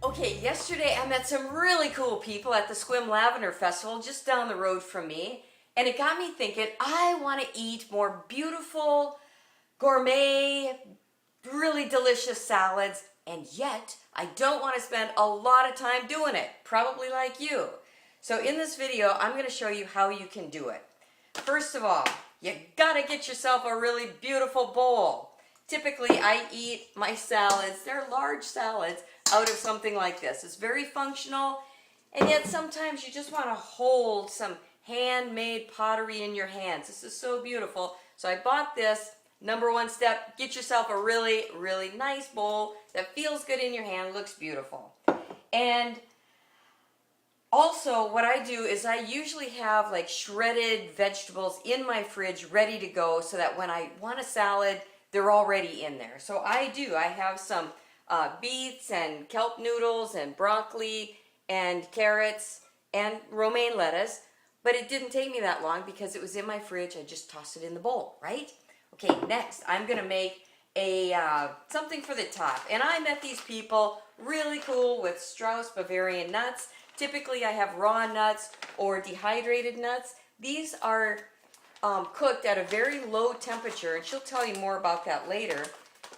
Okay, yesterday I met some really cool people at the Squim Lavender Festival just down the road from me, and it got me thinking, I want to eat more beautiful, gourmet, really delicious salads, and yet I don't want to spend a lot of time doing it, probably like you. So in this video, I'm going to show you how you can do it. First of all, you gotta get yourself a really beautiful bowl. Typically, I eat my salads, they're large salads, out of something like this. It's very functional, and yet sometimes you just want to hold some handmade pottery in your hands. This is so beautiful. So I bought this. Number one step, get yourself a really, really nice bowl that feels good in your hand, looks beautiful. And also, what I do is I usually have like shredded vegetables in my fridge ready to go so that when I want a salad, they're already in there. So I have some beets and kelp noodles and broccoli and carrots and romaine lettuce, but it didn't take me that long because it was in my fridge. I just tossed it in the bowl, right? Okay, next I'm gonna make a something for the top, and I met these people really cool with Strauss Bavarian nuts. Typically I have raw nuts or dehydrated nuts. These are cooked at a very low temperature, and she'll tell you more about that later.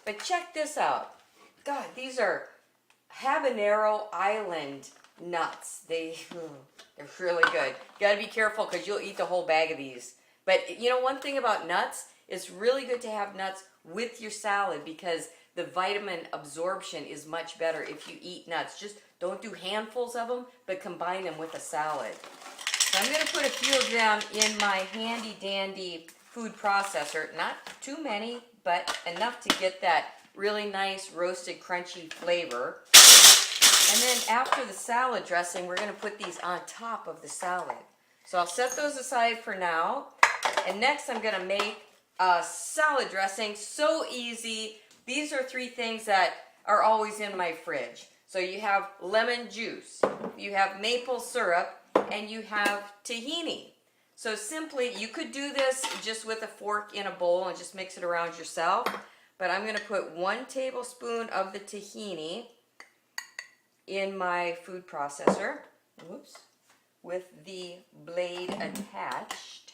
But check this out. God, these are habanero island nuts. They're really good. You gotta be careful because you'll eat the whole bag of these. But you know, one thing about nuts, it's really good to have nuts with your salad because the vitamin absorption is much better if you eat nuts. Just don't do handfuls of them, but combine them with a salad. So I'm going to put a few of them in my handy dandy food processor. Not too many, but enough to get that really nice roasted crunchy flavor. And then after the salad dressing, we're going to put these on top of the salad. So I'll set those aside for now. And next I'm going to make a salad dressing. So easy. These are three things that are always in my fridge. So you have lemon juice, you have maple syrup, and you have tahini. So simply, you could do this just with a fork in a bowl and just mix it around yourself. But I'm going to put 1 tablespoon of the tahini in my food processor. Whoops. With the blade attached.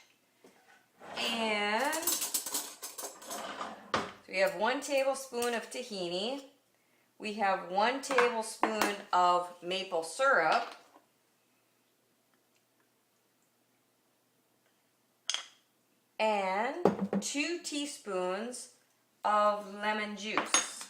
And so we have 1 tablespoon of tahini. We have 1 tablespoon of maple syrup. And 2 teaspoons of lemon juice.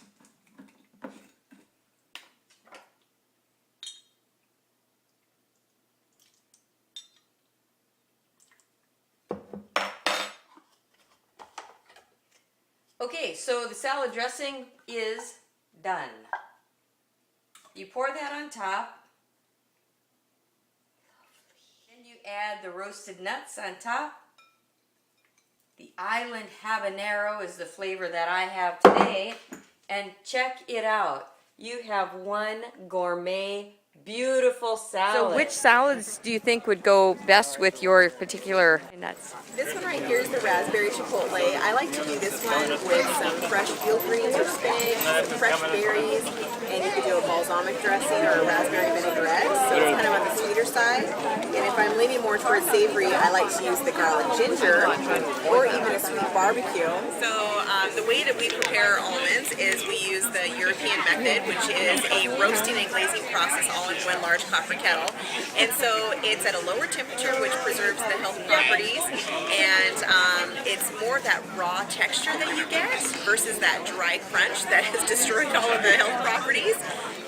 Okay, so the salad dressing is done. You pour that on top. Then you add the roasted nuts on top. The island habanero is the flavor that I have today. And check it out. You have one gourmet, beautiful salad. So which salads do you think would go best with your particular nuts? This one right here is the raspberry chipotle. I like to do this one with some fresh field greens or spinach, some fresh berries, and you could do a balsamic dressing or a raspberry vinaigrette. So it's kind of on the sweeter side. And if I'm leaning more towards savory, I like to use the garlic ginger or even a sweet barbecue. So the way that we prepare almonds is we use the European method, which is a roasting and glazing process all in one large copper kettle. And so it's at a lower temperature, which preserves the health properties. And it's more that raw texture that you get versus that dry crunch that has destroyed all of the health properties,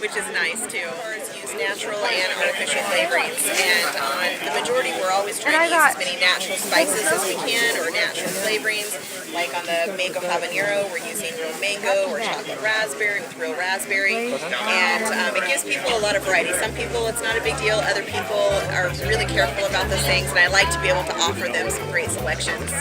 which is nice too. Use natural and artificial flavorings, and the majority we're always trying to use as many natural spices as we can, or natural flavorings. Like on the mango habanero, we're using real mango or chocolate raspberry with real raspberry, and it gives people a lot of variety. Some people it's not a big deal, other people are really careful about those things, and I like to be able to offer them some great selections.